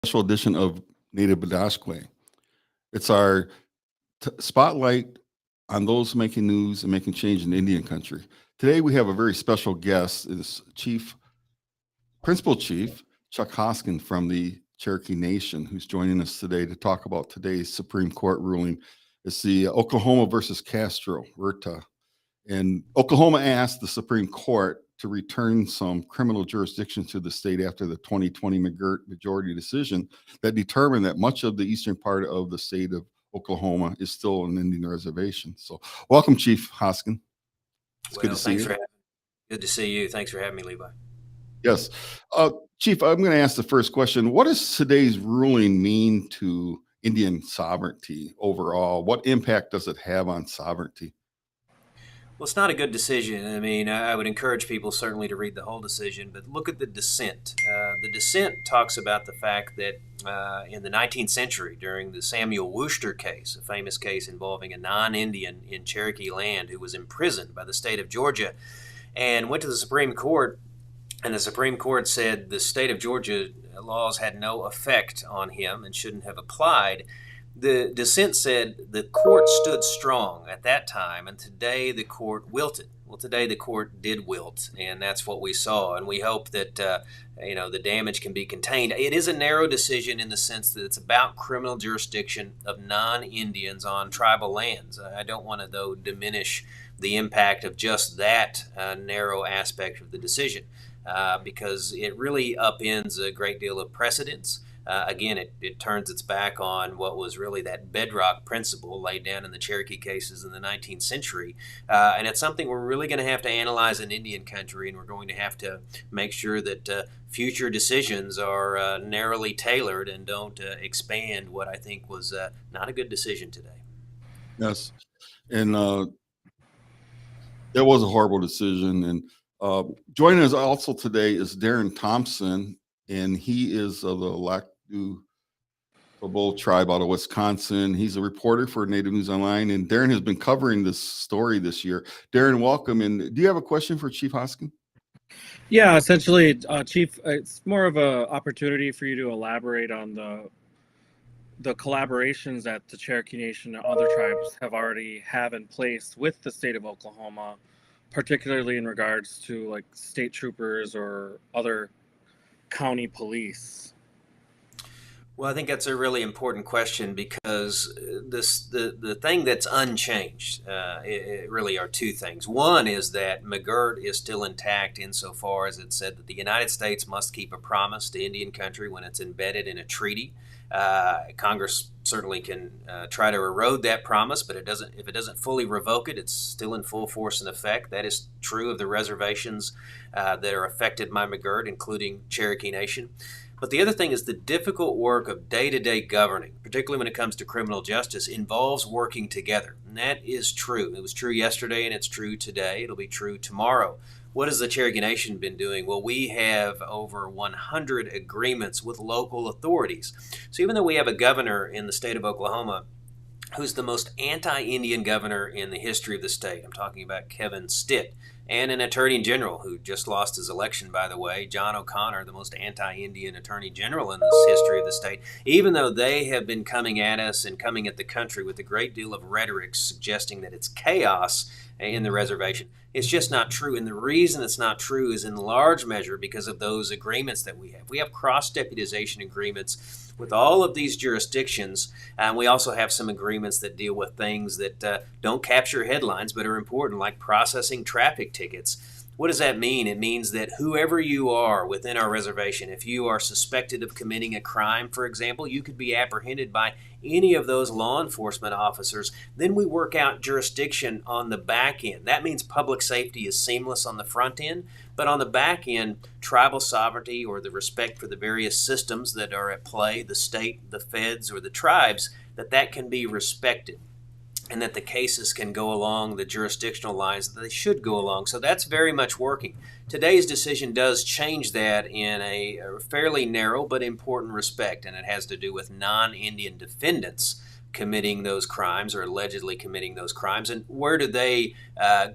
special edition of Native Bidaské. It's our spotlight on those making news and making change in Indian country. Today we have a very special guest, is Principal Chief Chuck Hoskin from the Cherokee Nation, who's joining us today to talk about today's Supreme Court ruling. It's the Oklahoma versus Castro, RTA. And Oklahoma asked the Supreme Court to return some criminal jurisdiction to the state after the 2020 McGirt majority decision that determined that much of the eastern part of the state of Oklahoma is still an Indian reservation. So welcome, Chief Hoskin. It's good to see you. Good to see you. Thanks for having me, Levi. Yes. Chief, I'm going to ask the first question. What does today's ruling mean to Indian sovereignty overall? What impact does it have on sovereignty? Well, it's not a good decision. I mean, I would encourage people certainly to read the whole decision, but look at the dissent. The dissent talks about the fact that in the 19th century, during the Samuel Worcester case, a famous case involving a non-Indian in Cherokee land who was imprisoned by the state of Georgia and went to the Supreme Court, and the Supreme Court said the state of Georgia laws had no effect on him and shouldn't have applied. The dissent said the court stood strong at that time, and today the court wilted. Well, today the court did wilt, and that's what we saw. And we hope that the damage can be contained. It is a narrow decision in the sense that it's about criminal jurisdiction of non-Indians on tribal lands. I don't want to, though, diminish the impact of just that narrow aspect of the decision, because it really upends a great deal of precedents. Again, it turns its back on what was really that bedrock principle laid down in the Cherokee cases in the 19th century. And it's something we're really going to have to analyze in Indian country, and we're going to have to make sure that future decisions are narrowly tailored and don't expand what I think was not a good decision today. Yes. And it was a horrible decision. And joining us also today is Darren Thompson, and he is of the Lac-Du-Bois tribe out of Wisconsin. He's a reporter for Native News Online, and Darren has been covering this story this year. Darren, welcome. And do you have a question for Chief Hoskin? Yeah, essentially, Chief, it's more of an opportunity for you to elaborate on the collaborations that the Cherokee Nation and other tribes have in place with the state of Oklahoma, particularly in regards to like state troopers or other county police. Well, I think that's a really important question because the thing that's unchanged it really are two things. One is that McGirt is still intact insofar as it said that the United States must keep a promise to Indian country when it's embedded in a treaty. Congress certainly can try to erode that promise, but if it doesn't fully revoke it, it's still in full force and effect. That is true of the reservations that are affected by McGirt, including Cherokee Nation. But the other thing is the difficult work of day-to-day governing, particularly when it comes to criminal justice, involves working together. And that is true. It was true yesterday, and it's true today. It'll be true tomorrow. What has the Cherokee Nation been doing? Well, we have over 100 agreements with local authorities. So even though we have a governor in the state of Oklahoma who's the most anti-Indian governor in the history of the state, I'm talking about Kevin Stitt, and an attorney general who just lost his election, by the way, John O'Connor, the most anti-Indian attorney general in the history of the state, even though they have been coming at us and coming at the country with a great deal of rhetoric suggesting that it's chaos in the reservation. It's just not true. And the reason it's not true is in large measure because of those agreements that we have. We have cross-deputization agreements with all of these jurisdictions, and we also have some agreements that deal with things that don't capture headlines but are important, like processing traffic tickets. What does that mean? It means that whoever you are within our reservation, if you are suspected of committing a crime, for example, you could be apprehended by any of those law enforcement officers. Then we work out jurisdiction on the back end. That means public safety is seamless on the front end, but on the back end, tribal sovereignty or the respect for the various systems that are at play, the state, the feds, or the tribes, that can be respected, and that the cases can go along the jurisdictional lines that they should go along. So that's very much working. Today's decision does change that in a fairly narrow but important respect, and it has to do with non-Indian defendants committing those crimes or allegedly committing those crimes. And where do they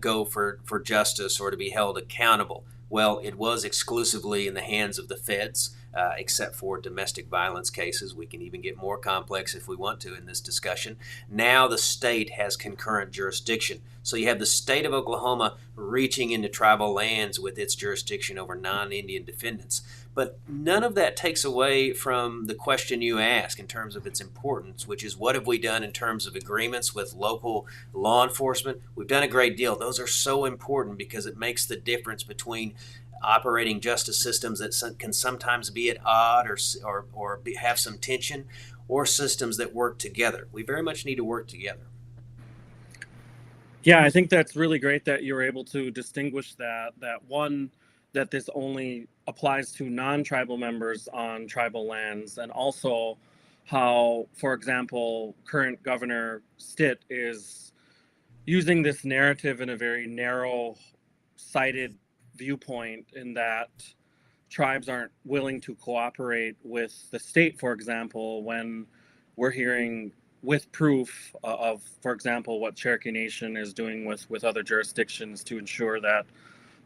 go for justice or to be held accountable? Well, it was exclusively in the hands of the feds, except for domestic violence cases. We can even get more complex if we want to in this discussion. Now the state has concurrent jurisdiction. So you have the state of Oklahoma reaching into tribal lands with its jurisdiction over non-Indian defendants. But none of that takes away from the question you ask in terms of its importance, which is what have we done in terms of agreements with local law enforcement? We've done a great deal. Those are so important because it makes the difference between operating justice systems that can sometimes be at odds or have some tension, or systems that work together. We very much need to work together. Yeah, I think that's really great that you're able to distinguish that this only applies to non-tribal members on tribal lands, and also how, for example, current Governor Stitt is using this narrative in a very narrow-sighted viewpoint, in that tribes aren't willing to cooperate with the state, for example, when we're hearing with proof of, for example, what Cherokee Nation is doing with other jurisdictions to ensure that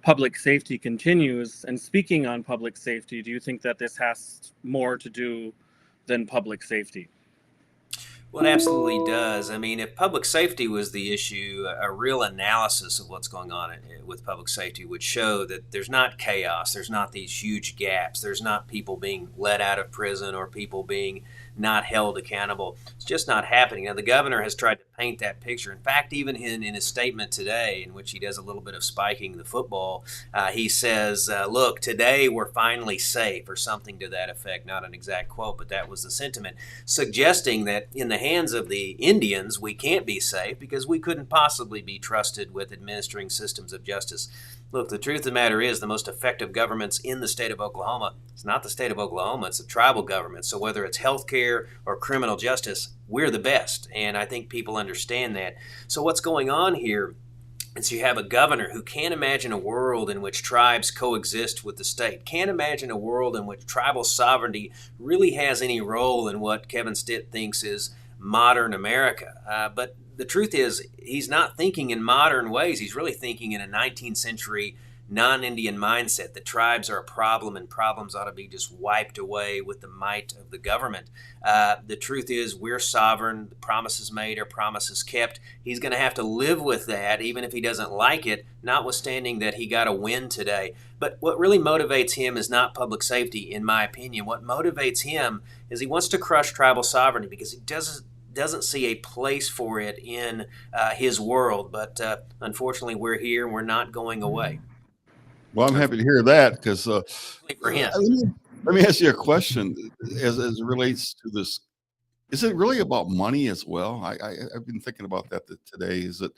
public safety continues. And speaking on public safety, do you think that this has more to do than public safety? Well, it absolutely does. I mean, if public safety was the issue, a real analysis of what's going on with public safety would show that there's not chaos, there's not these huge gaps, there's not people being let out of prison or people being not held accountable. It's just not happening. Now, the governor has tried to paint that picture. In fact, even in his statement today, in which he does a little bit of spiking the football, he says, look, today we're finally safe, or something to that effect. Not an exact quote, but that was the sentiment, suggesting that in the hands of the Indians, we can't be safe because we couldn't possibly be trusted with administering systems of justice. Look, the truth of the matter is the most effective governments in the state of Oklahoma, it's not the state of Oklahoma, it's a tribal government. So whether it's healthcare or criminal justice, we're the best. And I think people understand that. So what's going on here is you have a governor who can't imagine a world in which tribes coexist with the state, can't imagine a world in which tribal sovereignty really has any role in what Kevin Stitt thinks is modern America. But the truth is, he's not thinking in modern ways. He's really thinking in a 19th century non-Indian mindset that tribes are a problem and problems ought to be just wiped away with the might of the government. The truth is, we're sovereign. The promises made are promises kept. He's going to have to live with that, even if he doesn't like it, notwithstanding that he got a win today. But what really motivates him is not public safety, in my opinion. What motivates him is he wants to crush tribal sovereignty because he doesn't see a place for it in his world. But unfortunately, we're here and we're not going away. Well, I'm happy to hear that because For him. let me ask you a question as it relates to this. Is it really about money as well? I've been thinking about that today. Is it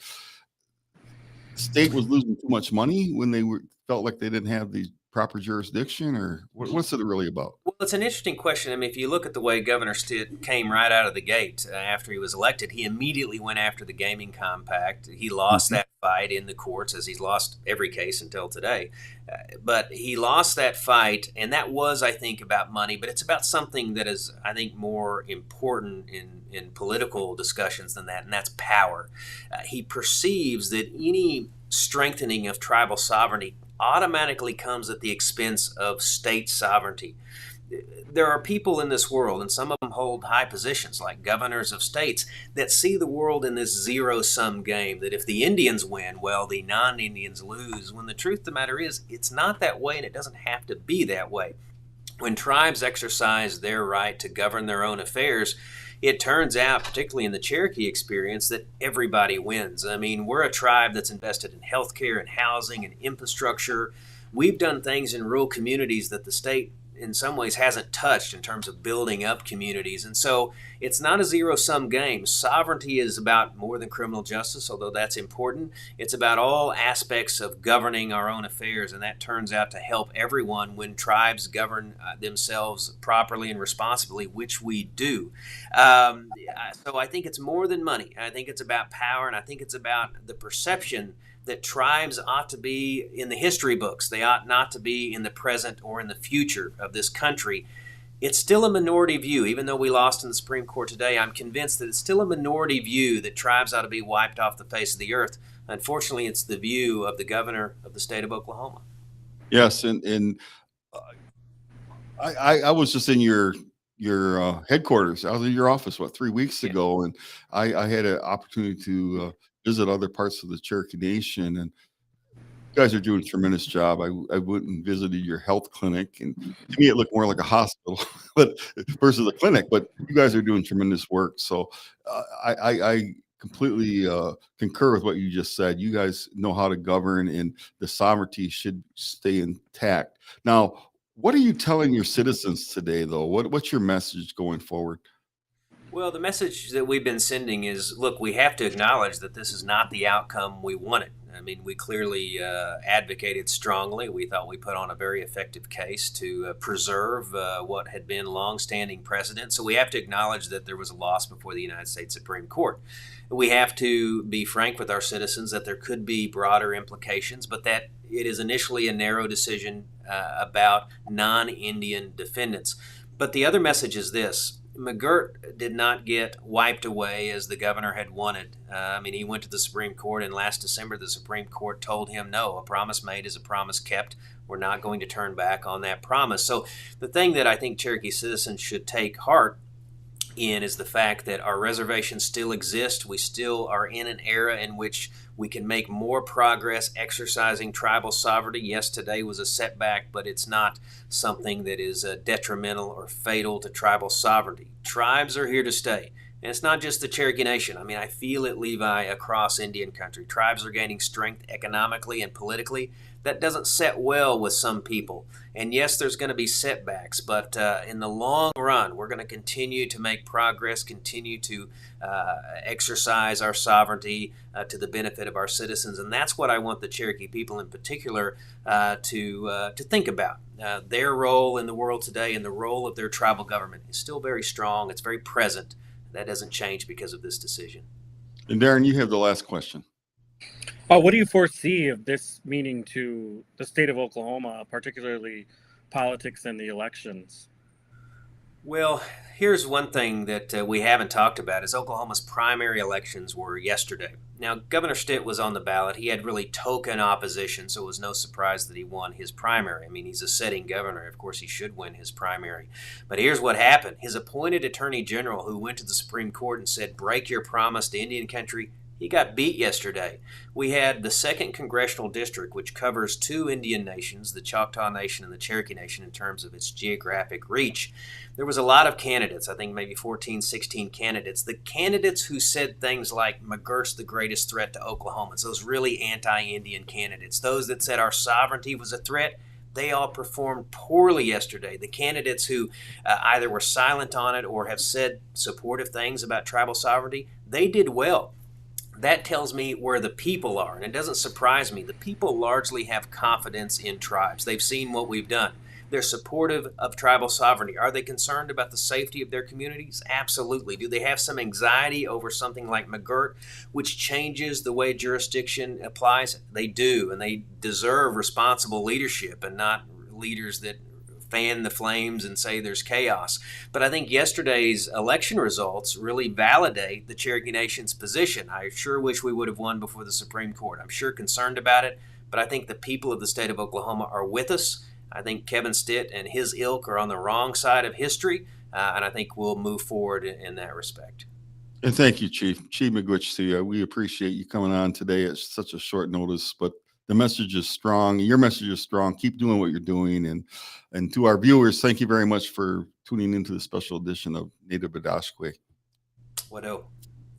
the state was losing too much money when they felt like they didn't have the proper jurisdiction, or what's it really about? Well, it's an interesting question. I mean, if you look at the way Governor Stitt came right out of the gate after he was elected, he immediately went after the gaming compact. He lost that fight in the courts, as he's lost every case until today. But he lost that fight, and that was, I think, about money. But it's about something that is, I think, more important in political discussions than that, and that's power. He perceives that any strengthening of tribal sovereignty automatically comes at the expense of state sovereignty. There are people in this world, and some of them hold high positions like governors of states, that see the world in this zero-sum game, that if the Indians win, well, the non-Indians lose, when the truth of the matter is, it's not that way, and it doesn't have to be that way. When tribes exercise their right to govern their own affairs, it turns out, particularly in the Cherokee experience, that everybody wins. I mean, we're a tribe that's invested in healthcare and housing and infrastructure. We've done things in rural communities that the state in some ways hasn't touched in terms of building up communities. And so it's not a zero-sum game. Sovereignty is about more than criminal justice, although that's important. It's about all aspects of governing our own affairs, and that turns out to help everyone when tribes govern themselves properly and responsibly, which we do. So I think it's more than money. I think it's about power, and I think it's about the perception that tribes ought to be in the history books. They ought not to be in the present or in the future of this country. It's still a minority view. Even though we lost in the Supreme Court today, I'm convinced that it's still a minority view that tribes ought to be wiped off the face of the earth. Unfortunately, it's the view of the governor of the state of Oklahoma. Yes, and uh, I was just in your headquarters. I was in your office 3 weeks Yeah. ago, and I had an opportunity to visit other parts of the Cherokee Nation, and you guys are doing a tremendous job. I went and visited your health clinic, and to me, it looked more like a hospital, but versus a clinic. But you guys are doing tremendous work. So I completely concur with what you just said. You guys know how to govern, and the sovereignty should stay intact. Now, what are you telling your citizens today, though? What's your message going forward? Well, the message that we've been sending is, look, we have to acknowledge that this is not the outcome we wanted. I mean, we clearly advocated strongly. We thought we put on a very effective case to preserve what had been longstanding precedent. So we have to acknowledge that there was a loss before the United States Supreme Court. We have to be frank with our citizens that there could be broader implications, but that it is initially a narrow decision about non-Indian defendants. But the other message is this. McGirt did not get wiped away as the governor had wanted. I mean, he went to the Supreme Court, and last December, the Supreme Court told him, no, a promise made is a promise kept. We're not going to turn back on that promise. So the thing that I think Cherokee citizens should take heart in is the fact that our reservations still exist. We still are in an era in which we can make more progress exercising tribal sovereignty. Yes, today was a setback, but it's not something that is detrimental or fatal to tribal sovereignty. Tribes are here to stay. And it's not just the Cherokee Nation. I mean, I feel it, Levi, across Indian country. Tribes are gaining strength economically and politically. That doesn't set well with some people. And yes, there's going to be setbacks, but in the long run, we're going to continue to make progress, continue to exercise our sovereignty to the benefit of our citizens. And that's what I want the Cherokee people in particular to think about. Their role in the world today and the role of their tribal government is still very strong. It's very present. That doesn't change because of this decision. And Darren, you have the last question. What do you foresee of this meaning to the state of Oklahoma, particularly politics and the elections? Well, here's one thing that we haven't talked about is Oklahoma's primary elections were yesterday. Now, Governor Stitt was on the ballot. He had really token opposition, so it was no surprise that he won his primary. I mean, he's a sitting governor. Of course, he should win his primary. But here's what happened. His appointed attorney general, who went to the Supreme Court and said, break your promise to Indian country, he got beat yesterday. We had the 2nd Congressional District, which covers 2 Indian nations, the Choctaw Nation and the Cherokee Nation, in terms of its geographic reach. There was a lot of candidates, I think maybe 14, 16 candidates. The candidates who said things like McGirt's the greatest threat to Oklahomans, those really anti-Indian candidates, those that said our sovereignty was a threat, they all performed poorly yesterday. The candidates who either were silent on it or have said supportive things about tribal sovereignty, they did well. That tells me where the people are, and it doesn't surprise me. The people largely have confidence in tribes. They've seen what we've done. They're supportive of tribal sovereignty. Are they concerned about the safety of their communities? Absolutely. Do they have some anxiety over something like McGirt, which changes the way jurisdiction applies? They do, and they deserve responsible leadership and not leaders that fan the flames and say there's chaos. But I think yesterday's election results really validate the Cherokee Nation's position. I sure wish we would have won before the Supreme Court. I'm sure concerned about it, but I think the people of the state of Oklahoma are with us. I think Kevin Stitt and his ilk are on the wrong side of history, and I think we'll move forward in that respect. And thank you, Chief McGirt. We appreciate you coming on today at such a short notice, but the message is strong. Your message is strong. Keep doing what you're doing. And to our viewers, thank you very much for tuning into the special edition of Native Bidaské. What